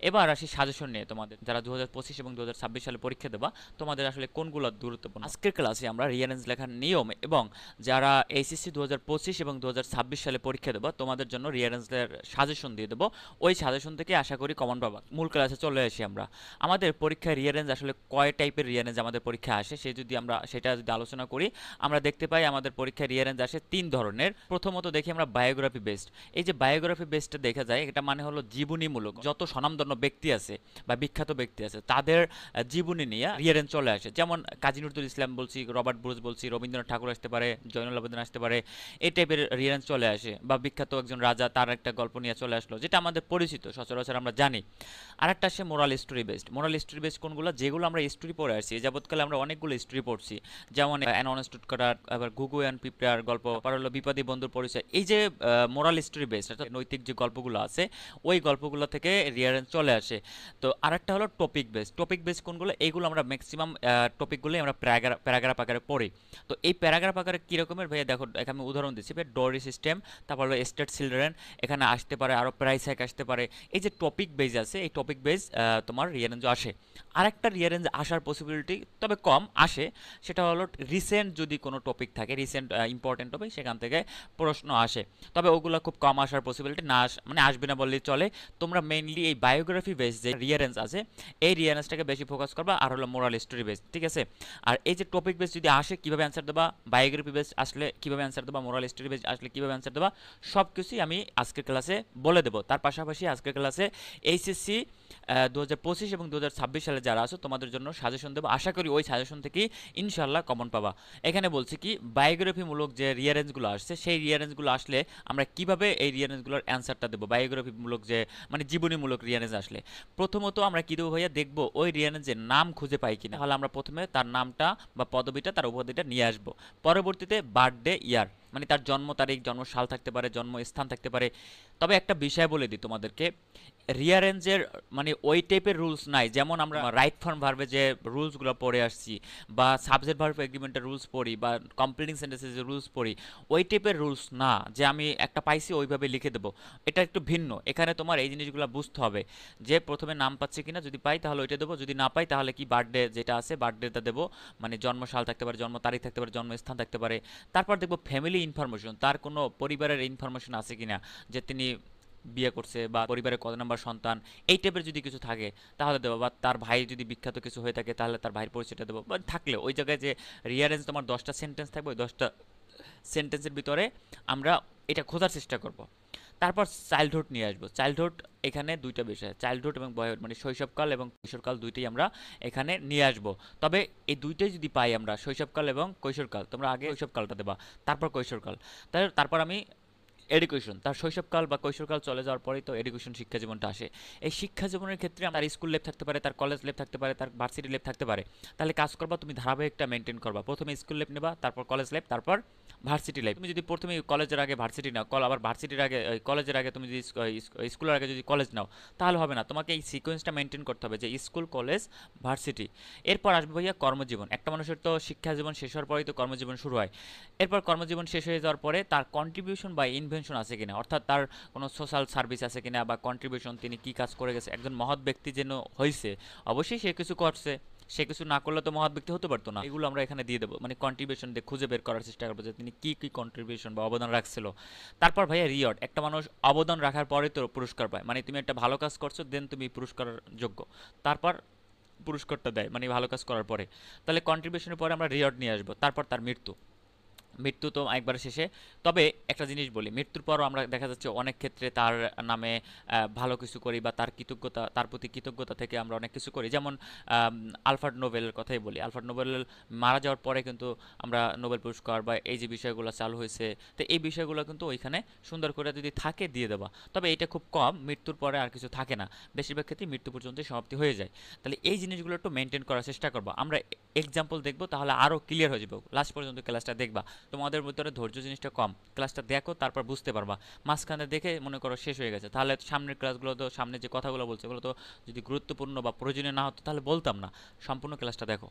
এবার আসি সাজেশন নিয়ে, তোমাদের যারা 2025 এবং 2026 সালে পরীক্ষা দেবা তোমাদের আসলে কোনগুলো গুরুত্বপূর্ণ। আজকের ক্লাসে আমরা রিয়ারেঞ্জ লেখার নিয়ম এবং যারা এইচএসসি 2025 এবং 2026 সালে পরীক্ষা দেবা তোমাদের জন্য রিয়ারেঞ্জের সাজেশন দিয়ে দেবো। ওই সাজেশন থেকে আশা করি কমন পাবা। মূল ক্লাসে চলে আসি আমরা। আমাদের পরীক্ষায় রিয়ারেঞ্জ আসলে কয় টাইপের রিয়ারেঞ্জ আমাদের পরীক্ষায় আসে সেটা যদি আলোচনা করি, আমরা দেখতে পাই আমাদের পরীক্ষায় রিয়ারেঞ্জ আসে 3 ধরনের। প্রথমত দেখি আমরা বায়োগ্রাফি বেসড। এই যে বায়োগ্রাফি বেসডটা দেখা যায়, এটা মানে হলো জীবনীমূলক। যত স্বনামধন্য ব্যক্তি আছে বা বিখ্যাত ব্যক্তি আছে তাদের জীবনী নিয়ে রিয়ারেঞ্জ চলে আসে। যেমন কাজী নজরুল ইসলাম বলছি, রবার্ট ব্রুস বলছি, রবীন্দ্রনাথ ঠাকুর আসতে পারে, জয়নুল আবেদিন আসতে পারে, এই টাইপের রিয়ারেঞ্জ চলে আসে। বা বিখ্যাত একজন রাজা, তার একটা গল্প নিয়ে চলে আসলো, যেটা আমাদের পরিচিত, সচরাচর আমরা জানি। আরেকটা আসে moral story based. Moral story based কোনগুলো? যেগুলো আমরা স্টোরি পড়ে আসছি, যাবৎকালে আমরা অনেকগুলো স্টোরি পড়ছি। যেমন অ্যান অনেস্ট কাটার, আবার গুগু অ্যান্ড পিঁপড়ার গল্প, আবার হলো বিপদী বন্ধুর পরিচয়। এই যে মোরাল স্টোরি বেসড, অর্থাৎ নৈতিক যে গল্পগুলো আছে ওই গল্পগুলো থেকে রিয়ারেঞ্জ চলে আসে। তো আরেকটা হলো টপিক বেস। টপিক বেস কোনগুলো? এইগুলো আমরা ম্যাক্সিমাম টপিকগুলোই আমরা প্যারাগ্রাফ আকারে পড়ি। তো এই প্যারাগ্রাফ আকারে কী রকমের ভাইয়া দেখো, এখানে আমি উদাহরণ দিচ্ছি ভাই, ডোরি সিস্টেম, তারপর হলো স্টেট চিলড্রেন, এখানে আসতে পারে আরও প্রাইস হ্যাক আসতে পারে। এই যে টপিক বেস আছে, এই টপিক বেস তোমার রিয়ারেঞ্জ আসে। আরেকটা রিয়ারেঞ্জ আসার পসিবিলিটি তবে কম আসে, সেটা হলো রিসেন্ট যদি কোনো টপিক থাকে, রিসেন্ট ইম্পর্টেন্ট টপিক, সেখান থেকে প্রশ্ন আসে। তবে ওগুলো খুব কম আসার পসিবিলিটি, না মানে আসবে না বললেই চলে। তোমরা মেইনলি এই বায়োগ্রাফি বেস যে রিয়ারেঞ্জ আছে এই রিয়ারেঞ্জটাকে বেশি ফোকাস করবা, আর হলো মোরাল স্টোরি বেস, ঠিক আছে? আর এই যে টপিক বেস যদি আসে কীভাবে অ্যান্সার দেবা, বায়োগ্রাফি বেস আসলে কীভাবে অ্যান্সার দেবা, মোরাল স্টোরি বেস আসলে কীভাবে অ্যান্সার দেবা, সব কিছুই আমি আজকের ক্লাসে বলে দেবো। তার পাশাপাশি আজকের ক্লাসে এইচএসসি 2025 এবং 2026 সালে যারা আছো তোমাদের জন্য সাজেশন দেবো। আশা করি ওই সাজেশন থেকেই ইনশাল্লাহ কমন পাবা। এখানে বলছি কি, বায়োগ্রাফিমূলক যে রিয়ারেঞ্জগুলো আসছে সেই রিয়ারেঞ্জগুলো আসলে আমরা কিভাবে এই রিয়ারেঞ্জগুলোর অ্যান্সারটা দেবো। বায়োগ্রাফিমূলক যে মানে জীবনীমূলক রিয়ারেঞ্জ আসলে প্রথমত আমরা কী দেবো ভাইয়া, দেখবো ওই রিয়ারেঞ্জের নাম খুঁজে পাই কিনা। তাহলে আমরা প্রথমে তার নামটা বা পদবিটা, তার উপাধিটা নিয়ে আসবো। পরবর্তীতে বার্থডে ইয়ার, মানে তার জন্ম তারিখ, জন্ম সাল থাকতে পারে, জন্ম স্থান থাকতে পারে। তবে একটা বিষয় বলে দিই তোমাদেরকে, রিয়ারেঞ্জের মানে ওই টাইপের রুলস নাই যেমন আমরা রাইট ফর্ম ভার্বে যে রুলসগুলো পড়ে আসছি, বা সাবজেক্ট ভার্ব এগ্রিমেন্টের রুলস পড়ি, বা কমপ্লিটিং সেন্টেন্সের যে রুলস পড়ি, ওই টাইপের রুলস না যে আমি একটা পাইছি ওইভাবে লিখে দেবো। এটা একটু ভিন্ন। এখানে তোমার এই জিনিসগুলো বুঝতে হবে যে প্রথমে নাম পাচ্ছে কিনা, যদি পাই তাহলে ওইটা দেবো, যদি না পাই তাহলে কি বার্থডে যেটা আছে বার্থডেটা দেবো, মানে জন্ম সাল থাকতে পারে, জন্ম তারিখ থাকতে পারে, জন্মস্থান থাকতে পারে। তারপর দেখবো ফ্যামিলি ইনফরমেশন, তার কোনো পরিবারের ইনফরমেশন আছে কিনা, যে তিনি বিয়ে করছে বা পরিবারের কত নম্বর সন্তান, এই টাইপের যদি কিছু থাকে তাহলে দেবো। বা তার ভাই যদি বিখ্যাত কিছু হয়ে থাকে তাহলে তার ভাইয়ের পরিচয়টা দেবো। বা থাকলে ওই জায়গায় যে রিয়ারেঞ্জ তোমার 10টা সেন্টেন্স থাকবে, ওই 10টা সেন্টেন্সের ভিতরে আমরা এটা খোঁজার চেষ্টা করব। তারপর চাইল্ডহুড নিয়ে আসবো। চাইল্ডহুড এখানে দুইটা বিষয়, চাইল্ডহুড এবং বয়স, মানে শৈশবকাল এবং কৈশোরকাল, দুইটাই আমরা এখানে নিয়ে আসবো। তবে এই দুইটাই যদি পাই আমরা, শৈশবকাল এবং কৈশোরকাল, তোমরা আগে শৈশবকালটা দেবা, তারপর কৈশোরকাল। তারপর আমি এডুকেশন, তার শৈশবকাল বা কৈশোরকাল চলে যাওয়ার পরেই তো এডুকেশন শিক্ষা জীবনটা আসে। এই শিক্ষা জীবনের ক্ষেত্রে তার স্কুল লাইফ থাকতে পারে, তার কলেজ লাইফ থাকতে পারে, তার ভার্সিটি লাইফ থাকতে পারে। তাহলে কাজ করবা, তুমি ধারাবাহিকটা মেনটেন করবা, প্রথমে স্কুল লাইফ নেবা, তারপর কলেজ লাইফ, তারপর ভার্সিটি লাইফ। তুমি যদি প্রথমে কলেজের আগে ভার্সিটি নাও, আবার ভার্সিটির আগে কলেজের আগে তুমি যদি স্কুলের আগে যদি কলেজ নাও, তাহলে হবে না। তোমাকে এই সিকোয়েন্সটা মেনটেন করতে হবে যে স্কুল, কলেজ, ভার্সিটি। এরপর আসবে ভাইয়া কর্মজীবন। একটা মানুষের তো শিক্ষা জীবন শেষ হওয়ার পরেই তো কর্মজীবন শুরু হয়। এরপর কর্মজীবন শেষ হয়ে যাওয়ার পরে তার কন্ট্রিবিউশন বা ইনভেনশন আছে কিনা, অর্থাৎ তার কোনো সোশ্যাল সার্ভিস আছে কিনা বা কন্ট্রিবিউশন, তিনি কী কাজ করে গেছে। একজন মহৎ ব্যক্তি যেন হয়েছে, অবশ্যই সে কিছু করছে, সে কিছু না করলে তো মহৎ ব্যক্তি হতে পারতো না। এগুলো আমরা এখানে দিয়ে দেবো, মানে কন্ট্রিবিউশন দিয়ে খুঁজে বের করার চেষ্টা করবো যে তিনি কী কী কন্ট্রিবিউশন বা অবদান রাখছিল। তারপর ভাইয়া রিওয়ার্ড। একটা মানুষ অবদান রাখার পরে তো পুরস্কার পায়, মানে তুমি একটা ভালো কাজ করছো দেন তুমি পুরস্কারের যোগ্য, তারপর পুরস্কারটা দেয় মানে ভালো কাজ করার পরে। তাহলে কন্ট্রিবিউশনের পরে আমরা রিওয়ার্ড নিয়ে আসবো। তারপর তার মৃত্যু। মৃত্যু তো একবার শেষে। তবে একটা জিনিস বলি, মৃত্যুর পরও আমরা দেখা যাচ্ছে অনেক ক্ষেত্রে তার নামে ভালো কিছু করি, বা তার কৃতজ্ঞতা, তার প্রতি কৃতজ্ঞতা থেকে আমরা অনেক কিছু করি। যেমন আলফ্রেড নোবেলের কথাই বলি, আলফ্রেড নোবেল মারা যাওয়ার পরে কিন্তু আমরা নোবেল পুরস্কার বা এই যে বিষয়গুলো চালু হয়েছে, তো এই বিষয়গুলো কিন্তু ওইখানে সুন্দর করে যদি থাকে দিয়ে দেওয়া। তবে এটা খুব কম, মৃত্যুর পরে আর কিছু থাকে না, বেশিরভাগ ক্ষেত্রে মৃত্যু পর্যন্ত সমাপ্তি হয়ে যায়। তাহলে এই জিনিসগুলো একটু মেনটেন করার চেষ্টা করবো। আমরা এক্সাম্পল দেখবো, তাহলে আরও ক্লিয়ার হয়ে যাবে। লাস্ট পর্যন্ত ক্লাসটা দেখবা, তোমাদের ভিতরে ধৈর্য জিনিসটা কম, ক্লাসটা দেখো তারপর বুঝতে পারবা, মাঝখানে দেখে মনে করো শেষ হয়ে গেছে, তাহলে সামনের ক্লাসগুলো তো সামনে যে কথাগুলো বলছে এগুলো তো যদি গুরুত্বপূর্ণ বা প্রয়োজনীয় না হতো তাহলে বলতাম না। সম্পূর্ণ ক্লাসটা দেখো।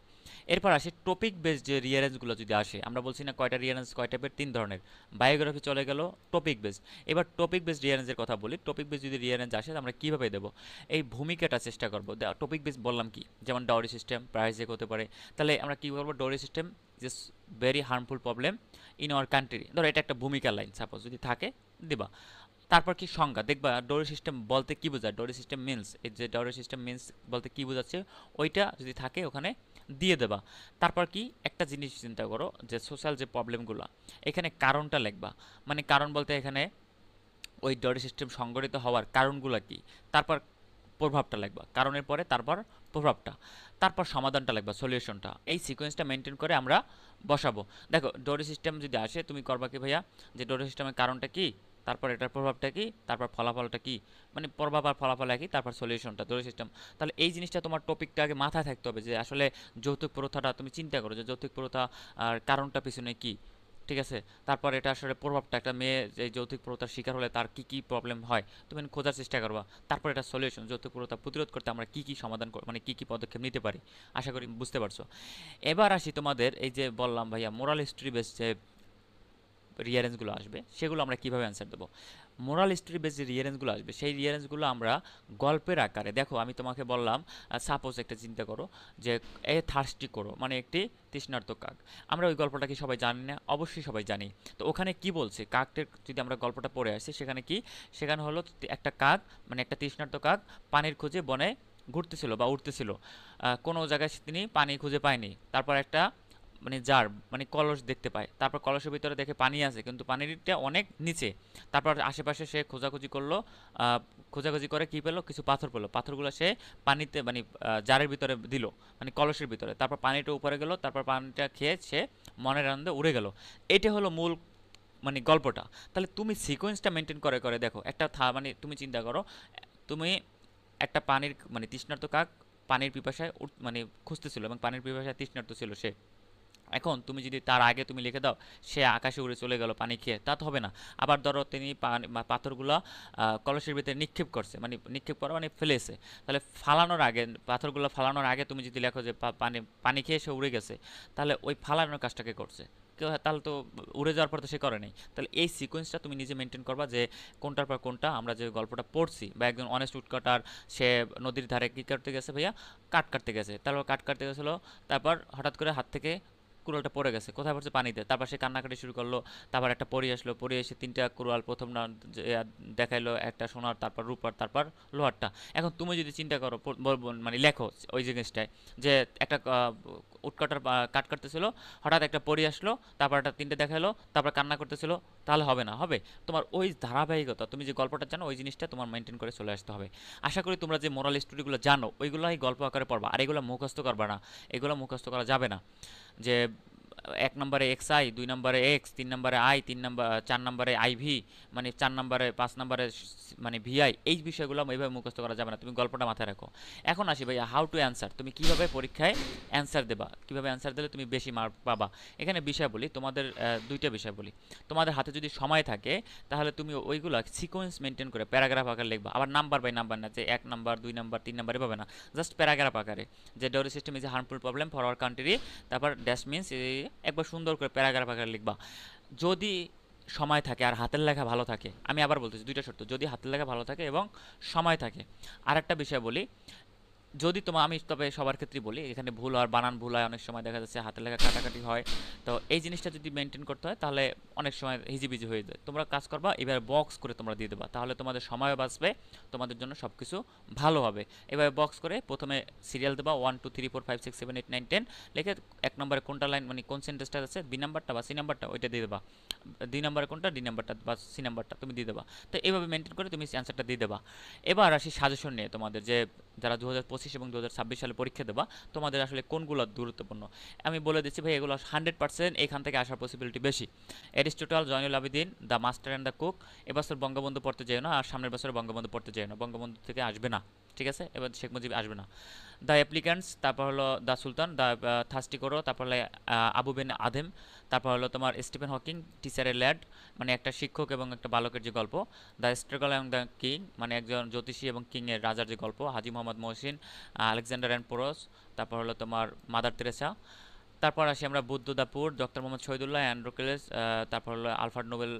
এরপর আসে টপিক বেস যে রিয়ারেঞ্জগুলো যদি আসে, আমরা বলছি না কয়টা রিয়ারেঞ্জ কয় টাইপের, 3 ধরনের। বায়োগ্রাফি চলে গেল, টপিক বেস। এবার টপিক বেস রিয়ারেঞ্জের কথা বলি। টপিক বেস যদি রিয়ারেঞ্জ আসে আমরা কিভাবে দেবো, এই ভূমিকাটা চেষ্টা করবো। টপিক বেস বললাম কি, যেমন ডাউরি সিস্টেম, প্রাইস চেক হতে পারে। তাহলে আমরা কি করবো, dowry system is very harmful problem in our country, ধরো এটা একটা ভূমিকা লাইন সাপোজ যদি থাকে দিবা। তারপর কি সংজ্ঞা দেখবা, ডোরি সিস্টেম বলতে কি বোঝায়, ডোরি সিস্টেম মিনস, এই যে ডোরি সিস্টেম মিনস বলতে কি বোঝাচ্ছে ওইটা যদি থাকে ওখানে দিয়ে দেবা। তারপর কি একটা জিনিস চিন্তা করো যে সোশ্যাল যে প্রবলেমগুলো, এখানে কারণটা লিখবা। মানে কারণ বলতে এখানে ওই ডোরি সিস্টেম সংগঠিত হওয়ার কারণগুলো কি, তারপর প্রভাবটা লিখবা, কারণের পরে তারপর প্রভাবটা, তারপর সমাধানটা লিখবা, সলিউশনটা। এই সিকোয়েন্সটা মেনটেন করে আমরা বসাবো। দেখো ডোরি সিস্টেম যদি আসে তুমি করবা কি ভাইয়া, যে ডোরি সিস্টেমের কারণটা কি, তারপর এটার প্রভাবটা কি, তারপর ফলাফলটা কি, মানে প্রভাব আর ফলাফল একই, তারপর সলিউশনটা, ডোরি সিস্টেম। তাহলে এই জিনিসটা তোমার টপিকটা আগে মাথায় থাকতে হবে যে আসলে যৌতুক প্রথাটা তুমি চিন্তা করো যে যৌতুক প্রথা আর কারণটা পিছনে কি, ঠিক আছে। তারপর এটা আসলে প্রভাবটা, একটা মেয়ে যে যৌতুক প্রথার শিকার হলে তার কি কি প্রবলেম হয় তুমি খোঁজার চেষ্টা করবা। তারপর এটা সলিউশন, যৌতুক প্রথা প্রতিরোধ করতে আমরা কি কি সমাধান মানে কি কি পদক্ষেপ নিতে পারি। আশা করি বুঝতে পারছো। এবার আসি তোমাদের এই যে বললাম ভাইয়া মোরাল হিস্ট্রি বেস যে রিয়ারেঞ্জগুলো আসবে সেগুলো আমরা কিভাবে অ্যান্সার দেবো। মোরাল স্টোরি বেস যে রিয়ারেঞ্জগুলো আসবে সেই রিয়ারেঞ্জগুলো আমরা গল্পের আকারে, দেখো আমি তোমাকে বললাম সাপোজ একটা চিন্তা করো যে এ থার্স্টি করো, মানে একটি তৃষ্ণার্ত কাক। আমরা ওই গল্পটা কি সবাই জানি না? অবশ্যই সবাই জানি। তো ওখানে কি বলছে, কাকটের যদি আমরা গল্পটা পড়ে আসি সেখানে কি, সেখানে হলো একটা কাক, মানে একটা তৃষ্ণার্ত কাক পানির খোঁজে বনে ঘুরতেছিল বা উঠতেছিল, কোনো জায়গায় তিনি পানি খুঁজে পায়নি। তারপর একটা মানে জার মানে কলস দেখতে পায়, তারপর কলসের ভিতরে দেখে পানি আছে কিন্তু পানিটা অনেক নিচে। তারপর আশেপাশে সে খোঁজাখুঁজি করলো, খোঁজাখুঁজি করে কি পেলো, কিছু পাথর পেলো, পাথরগুলো সে পানিতে মানে জারের ভিতরে দিল, মানে কলসের ভিতরে। তারপর পানিটা উপরে গেল, তারপর পানিটা খেয়ে সে মনের আনন্দে উড়ে গেল। এটা হলো মূল মানে গল্পটা। তাহলে তুমি সিকোয়েন্সটা মেনটেন করে করে দেখো একটা মানে তুমি চিন্তা করো, তুমি একটা পানির মানে তৃষ্ণার্ত কাক পানির পিপাসায় মানে খুঁজতেছিল এবং পানির পিপাসায় তৃষ্ণার্ত ছিল সে। এখন তুমি যদি তার আগে তুমি লিখে দাও সে আকাশে উড়ে চলে গেল পানি খেয়ে, তা তো হবে না। আবার ধরো তিনি পাথরগুলো কলসের ভিতরে নিক্ষেপ করছে, মানে নিক্ষেপ করা মানে ফেলেছে। তাহলে ফালানোর আগে, পাথরগুলো ফালানোর আগে তুমি যদি লেখো যে পানি পানি খেয়ে সে উড়ে গেছে, তাহলে ওই ফালানোর কাজটাকে করছে কেউ, তাহলে তো উড়ে যাওয়ার পর তো সে করে নাই। তাহলে এই সিকোয়েন্সটা তুমি নিজে মেনটেন করবা যে কোনটার পর কোনটা। আমরা যে গল্পটা পড়ছি বা একজন অনেস্ট উডকাটার সে নদীর ধারে কী কাটতে গেছে ভাইয়া, কাঠ কাটতে গেছে। তারপর কাঠ কাটতে গেছিলো, তারপর হঠাৎ করে হাত থেকে কুড়ালটা পড়ে গেছে, কোথায় পড়ছে, পানিতে। তারপর সে কান্নাকাটি শুরু করলো। তারপর একটা পরী আসলো, পরী এসে 3টা কুড়াল প্রথম না দেখাইলো, একটা সোনার, তারপর রূপার, তারপর লোহারটা। এখন তুমি যদি চিন্তা করো মানে লেখো ওই জিনিসটায় যে একটা উটকাটার কাট কাটতেছিল, হঠাৎ একটা পরী আসলো, তারপর একটা 3টে দেখাইলো, তারপর কান্না করতেছিল, তাহলে হবে না। হবে তোমার ওই ধারাবাহিকতা, তুমি যে গল্পটা জানো ওই জিনিসটা তোমার মেনটেন করে চলে আসতে হবে। আশা করি তোমরা যে মোরাল স্টোরিগুলো জানো ওইগুলোই গল্প আকারে পড়বা, আর এগুলো মুখস্থ করবা না, এগুলো মুখস্থ করা যাবে না। যে 1 নম্বরে এক্স আই, 2 নম্বরে এক্স, 3 নম্বরে আই, 4 নম্বরে আই ভি, মানে 4 নম্বরে 5 নম্বরে মানে ভিআই, এই বিষয়গুলো এইভাবে মুখস্থ করা যাবে না, তুমি গল্পটা মাথায় রাখো। এখন আসি ভাইয়া হাউ টু অ্যান্সার, তুমি কিভাবে পরীক্ষায় অ্যান্সার দেবা, কিভাবে অ্যান্সার দিলে তুমি বেশি মার্ক পাবা। এখানে বিষয় বলি তোমাদের, 2টা বিষয় বলি। তোমাদের হাতে যদি সময় থাকে তাহলে তুমি ওইগুলো সিকোয়েন্স মেনটেন করে প্যারাগ্রাফ আকারে লিখবা, আবার নাম্বার বাই নাম্বার না, যে 1 নাম্বার 2 নাম্বার 3 নাম্বার এভাবে না, জাস্ট প্যারাগ্রাফ আকারে। যে dowry system is a harmful problem for our country, তারপর ড্যাশ মিনস, একবার সুন্দর করে প্যারাগ্রাফ আকারে লিখবা। যদি সময় থাকে আর হাতের লেখা ভালো থাকে, আমি আবার বলতেছি 2টা শর্ত, যদি হাতের লেখা ভালো থাকে এবং সময় থাকে। আর একটা বিষয় বলি, যদি তোমার, আমি তবে সবার ক্ষেত্রেই বলি, এখানে ভুল হয়, বানান ভুল হয়, অনেক সময় দেখা যাচ্ছে হাতের লেখা কাটাকাটি হয়। তো এই জিনিসটা যদি মেনটেন করতে হয় তাহলে অনেক সময় হিজিবিজি হয়ে যায়। তোমরা কাজ করবা এবার বক্স করে তোমরা দিয়ে দেবা, তাহলে তোমাদের সময়ও বাঁচবে, তোমাদের জন্য সব কিছু ভালো হবে। এভাবে বক্স করে প্রথমে সিরিয়াল দেবা 1 2 3 4 5 6 7 8 9 10 লিখে 1 নম্বরে কোনটা লাইন মানে কোন সেন্টেন্সটা আছে, বি নাম্বারটা বা সি নাম্বারটা ওইটা দিয়ে দেবা, 2 নম্বরে কোনটা, ডি নাম্বারটা বা সি নাম্বারটা তুমি দিয়ে দেবা। তো এইভাবে মেনটেন করে তুমি অ্যান্সারটা দিয়ে দেবা। এবার আসি সাজেশন নিয়ে তোমাদের, যে যারা 2025 এবং 2026 সালে পরীক্ষা দেবা তোমাদের আসলে কোনগুলো গুরুত্বপূর্ণ। আমি বলে দিচ্ছি ভাই, এগুলো 100% এখান থেকে আসার পসিবিলিটি বেশি। Aristotle, Zainul Abedin, the master and the cook. এবছর বঙ্গবন্ধু পড়তে যেও না, আর সামনের বছর বঙ্গবন্ধু পড়তে যেও না, বঙ্গবন্ধু থেকে আসবে না। ঠিক আছে, এবার শেখ মুজিব আসবে না। দ্য অ্যাপ্লিক্যান্টস, তারপর হলো দ্য সুলতান, দ্য থার্স্টি করো, তারপর হলো আবু বিন আদেম, তারপর হলো তোমার স্টিফেন হকিং, টিচারের ল্যাড, মানে একটা শিক্ষক এবং একটা বালকের যে গল্প, the struggle and the king, মানে একজন জ্যোতিষী এবং কিংয়ের রাজার যে গল্প, হাজি মোহাম্মদ মহসিন, আলেকজান্ডার অ্যান্ড পোরস, তারপর হলো তোমার মাদার তেরেসা। তারপর আসি আমরা Buddha the pure, doctor Mohammad Shahidullah, Androcles, তারপর হলো আলফ্রেড নোবেল